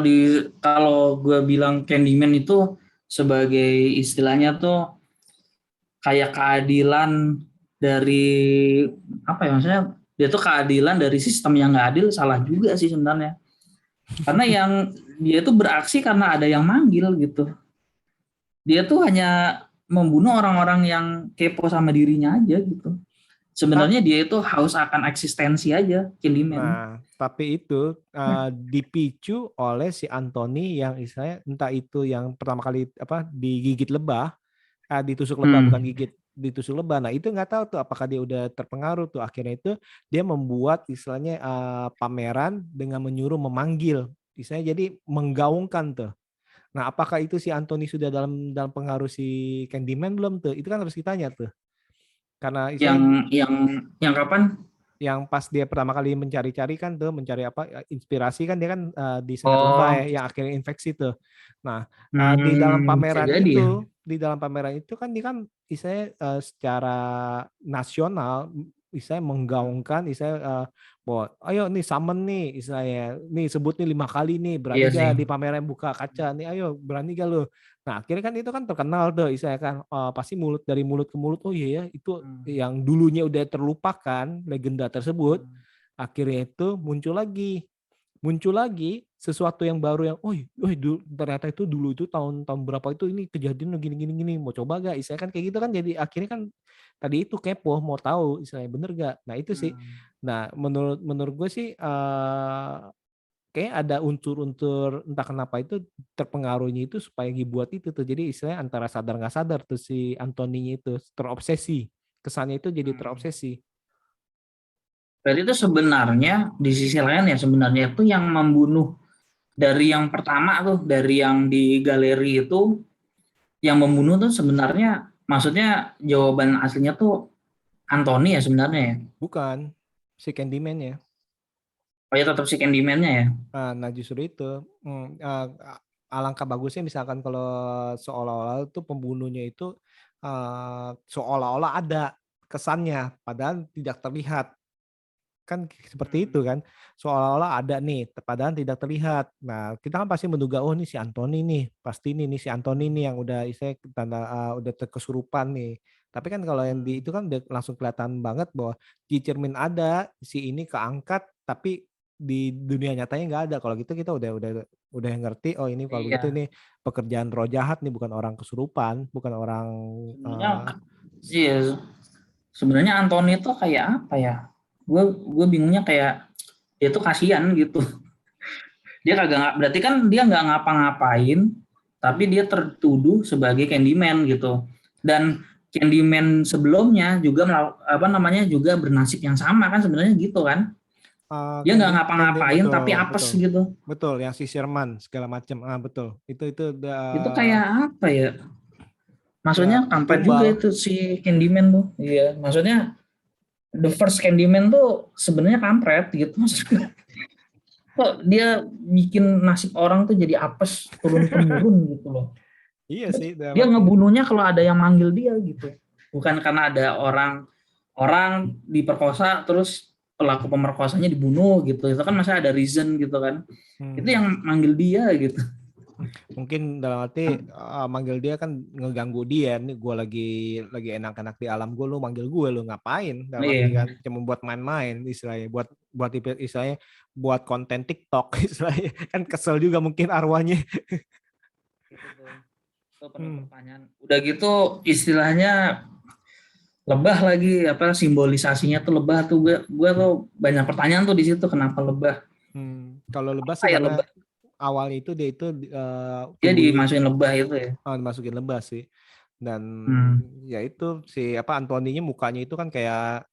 gue bilang Candyman itu sebagai istilahnya tuh kayak keadilan dari apa ya, maksudnya dia tuh keadilan dari sistem yang nggak adil, salah juga sih sebenarnya. Karena yang dia itu beraksi karena ada yang manggil gitu. Dia tuh hanya membunuh orang-orang yang kepo sama dirinya aja gitu. Sebenarnya dia itu haus akan eksistensi aja, Candyman. Nah, tapi itu dipicu oleh si Anthony yang istilahnya entah itu yang pertama kali digigit lebah, ditusuk lebah bukan gigit, ditusuk lebah. Nah itu nggak tahu tuh apakah dia udah terpengaruh tuh, akhirnya itu dia membuat istilahnya pameran dengan menyuruh memanggil, istilahnya jadi menggaungkan tuh. Nah apakah itu si Anthony sudah dalam pengaruh si Candyman belum tuh? Itu kan harus ditanya tuh. Karena yang kapan? Yang pas dia pertama kali mencari-cari kan tuh, mencari inspirasi kan dia kan disengat lebah ya, yang akhirnya infeksi tuh. Nah di dalam pameran itu, di dalam pameran itu kan dia kan istilahnya secara nasional istilahnya menggaungkan istilahnya bahwa ayo nih summon nih istilahnya, nih sebut nih 5 kali nih, berani gak di pameran buka kaca nih, ayo berani gak lu. Nah akhirnya kan itu kan terkenal tuh istilahnya kan, pasti dari mulut ke mulut, oh iya ya itu yang dulunya udah terlupakan legenda tersebut, akhirnya itu muncul lagi sesuatu yang baru yang ternyata itu dulu itu tahun berapa itu ini kejadian gini mau coba gak istilahnya kan kayak gitu kan. Jadi akhirnya kan tadi itu kepo mau tahu istilahnya bener gak. Nah itu sih. Nah menurut gue sih kayak ada unsur-unsur entah kenapa itu terpengaruhnya itu supaya dibuat itu tuh. Jadi istilahnya antara sadar nggak sadar tuh si Anthony-nya itu terobsesi, kesannya itu jadi terobsesi. Berarti itu sebenarnya di sisi lain ya, sebenarnya itu yang membunuh dari yang pertama tuh, dari yang di galeri itu, yang membunuh tuh sebenarnya, maksudnya jawaban aslinya tuh Anthony ya sebenarnya ya? Bukan, si Candyman-nya. Oh ya tetap si Candyman-nya ya? Nah justru itu alangkah bagusnya misalkan kalau seolah-olah itu pembunuhnya itu seolah-olah ada kesannya, padahal tidak terlihat. Kan seperti itu kan, seolah-olah ada nih padahal tidak terlihat. Nah kita kan pasti menduga, oh ini si Anthony nih, pasti ini si Anthony nih yang udah udah kesurupan nih. Tapi kan kalau yang itu kan udah langsung kelihatan banget bahwa di cermin ada si ini keangkat, tapi di dunia nyatanya nggak ada. Kalau gitu kita udah ngerti, oh ini kalau begitu ini pekerjaan roh jahat nih, bukan orang kesurupan, bukan orang. Iya, sebenarnya Anthony itu kayak apa ya? Gue bingungnya kayak dia tuh kasihan gitu. Dia berarti kan dia nggak ngapa-ngapain, tapi dia tertuduh sebagai Candyman gitu. Dan Candyman sebelumnya juga juga bernasib yang sama kan sebenarnya gitu kan. Dia nggak ngapa-ngapain betul, tapi apes betul. gitu. Betul, yang si Sherman segala macam. Betul. Itu Itu kayak apa ya? ya Maksudnya kampret juga tumbal. itu si Candyman tuh. Iya, maksudnya the first Candyman tuh sebenarnya kampret gitu maksudnya. Kok dia bikin nasib orang tuh jadi apes turun temurun gitu loh. Iya sih, dalam Dia arti. ngebunuhnya kalau ada yang manggil dia gitu. Bukan karena ada orang diperkosa terus pelaku pemerkosanya dibunuh gitu. Itu kan masih ada reason gitu kan. Itu Hmm. yang manggil dia gitu. Mungkin dalam arti manggil dia kan ngeganggu dia. Nih gue lagi enak-enak di alam gue, lu manggil gue, lu ngapain? Dalam arti Iya. kan cuma buat main-main istilahnya, buat istilahnya buat konten TikTok istilahnya. Kan kesel juga mungkin arwahnya. Gitu tuh. Itu penuh Hmm. pertanyaan. Udah gitu istilahnya lebah lagi apa simbolisasinya tuh lebah tuh gue tuh banyak pertanyaan tuh di situ kenapa lebah. Kalau lebah Apa sih ya karena lebah? awalnya itu dia itu Dia tubuh dimasukin lebah itu ya. dimasukin lebah sih. Dan Hmm. ya itu si apa Antoninya mukanya itu kan kayak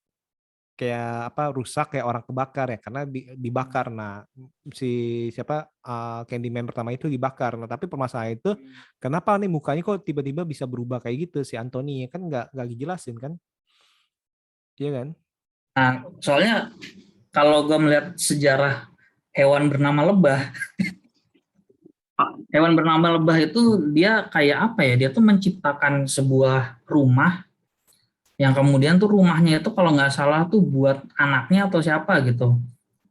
kayak apa rusak kayak orang kebakar ya karena dibakar. Nah si siapa Candyman pertama itu dibakar. Nah tapi permasalahan itu kenapa nih mukanya kok tiba-tiba bisa berubah kayak gitu si Anthony kan nggak dijelasin kan, iya kan? Nah, soalnya kalau gue melihat sejarah hewan bernama lebah, hewan bernama lebah itu dia kayak apa ya? Dia tuh menciptakan sebuah rumah yang kemudian tuh rumahnya itu kalau nggak salah tuh buat anaknya atau siapa gitu.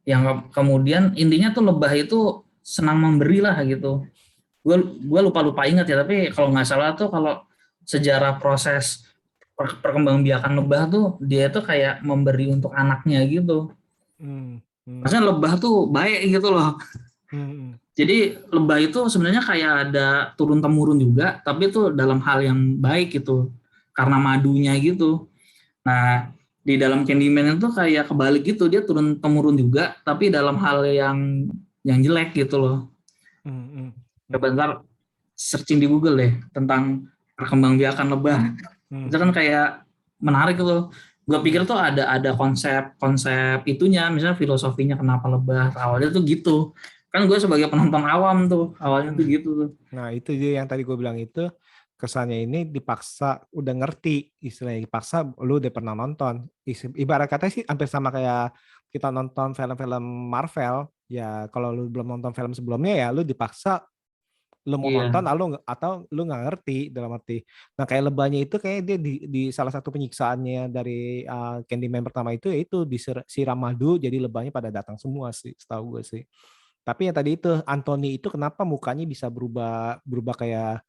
Yang kemudian intinya tuh lebah itu senang memberi lah gitu. Gue lupa ingat ya, tapi kalau nggak salah tuh kalau sejarah proses perkembangbiakan lebah tuh dia tuh kayak memberi untuk anaknya gitu. Hmm, hmm, Maksudnya lebah tuh baik gitu loh. hmm, Jadi lebah itu sebenarnya kayak ada turun temurun juga, tapi itu dalam hal yang baik gitu, karena madunya gitu. Nah di dalam Candyman itu kayak kebalik gitu, dia turun temurun juga, tapi dalam hal yang jelek gitu loh. hmm, hmm, hmm, Coba ntar searching di Google deh tentang perkembangbiakan lebah. hmm, Itu kan kayak menarik gitu. Gue pikir hmm, tuh ada konsep itunya, misalnya filosofinya kenapa lebah. Awalnya tuh gitu. Kan gue sebagai penonton awam tuh, awalnya tuh hmm. gitu tuh. Nah itu dia yang tadi gue bilang itu kesannya ini dipaksa udah ngerti istilahnya dipaksa lu udah pernah nonton ibarat kata sih hampir sama kayak kita nonton film-film Marvel ya kalau lu belum nonton film sebelumnya ya lu dipaksa lu mau nonton Iya. atau lu nggak ngerti dalam arti nah kayak lebahnya itu kayak dia di salah satu penyiksaannya dari Candyman pertama itu yaitu disiram madu jadi lebahnya pada datang semua sih setahu gue sih tapi yang tadi itu Anthony itu kenapa mukanya bisa berubah berubah kayak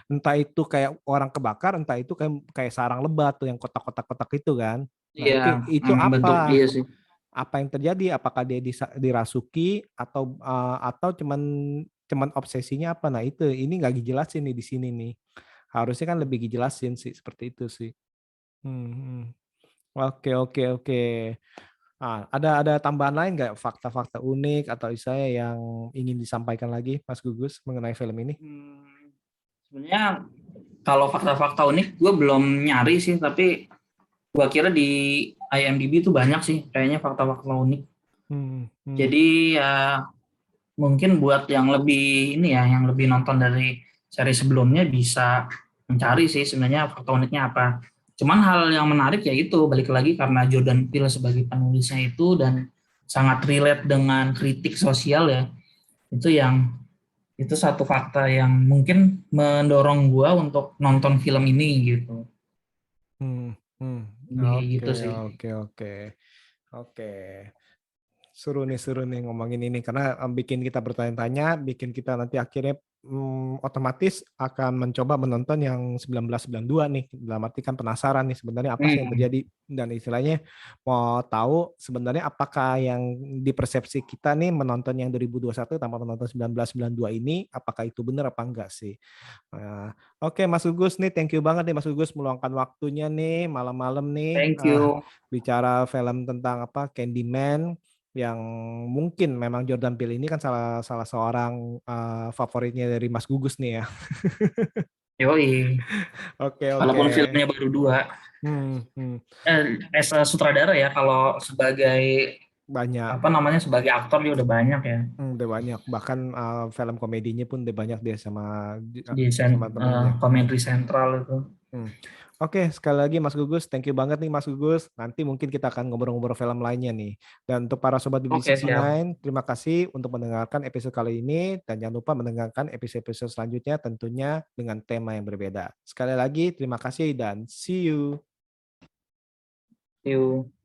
entah itu kayak orang kebakar entah itu kayak kayak sarang lebah tuh yang kotak-kotak itu kan nah Iya, itu bentuk apa dia sih. apa yang terjadi apakah dia dirasuki atau cuman obsesinya apa nah itu ini nggak dijelasin nih di sini nih harusnya kan lebih dijelasin sih seperti itu sih. Hmm. Oke oke oke. Ada tambahan lain nggak fakta-fakta unik atau saya yang ingin disampaikan lagi Mas Gugus mengenai film ini? Sebenarnya kalau fakta-fakta unik gue belum nyari sih, tapi gue kira di IMDb tuh banyak sih kayaknya fakta-fakta unik. Hmm, hmm, Jadi ya mungkin buat yang lebih ini ya, yang lebih nonton dari seri sebelumnya bisa mencari sih sebenarnya fakta uniknya apa. Cuman hal yang menarik ya itu balik lagi karena Jordan Peele sebagai penulisnya itu dan sangat relate dengan kritik sosial ya. Itu itu satu fakta yang mungkin mendorong gua untuk nonton film ini gitu. hmm, hmm. Lebih Oke gitu sih. oke oke oke. Seru nih ngomongin ini karena bikin kita bertanya-tanya, bikin kita nanti akhirnya otomatis akan mencoba menonton yang 1992 nih. Dalam arti kan penasaran nih sebenarnya apa sih yang Hmm. terjadi dan istilahnya mau tahu sebenarnya apakah yang di persepsi kita nih menonton yang 2021 tanpa menonton 1992 ini apakah itu benar apa enggak sih. Oke Mas Gugus nih thank you banget nih Mas Gugus meluangkan waktunya nih malam-malam nih Thank you. bicara film tentang apa Candyman yang mungkin memang Jordan Peele ini kan salah salah seorang favoritnya dari Mas Gugus nih ya. Yoi. Oke, oke. Walaupun filmnya baru 2. Hmm, hmm. As a sutradara ya, kalau sebagai Banyak. sebagai aktor dia udah banyak ya Udah banyak. Bahkan film komedinya pun udah banyak dia sama di sama temennya. Comedy Central itu. Hmm. Oke, sekali lagi Mas Gugus, thank you banget nih Mas Gugus. Nanti mungkin kita akan ngobrol-ngobrol film lainnya nih. Dan untuk para sobat Oke, BB69, terima kasih untuk mendengarkan episode kali ini dan jangan lupa mendengarkan episode-episode selanjutnya tentunya dengan tema yang berbeda. Sekali lagi terima kasih dan see you. Yuk.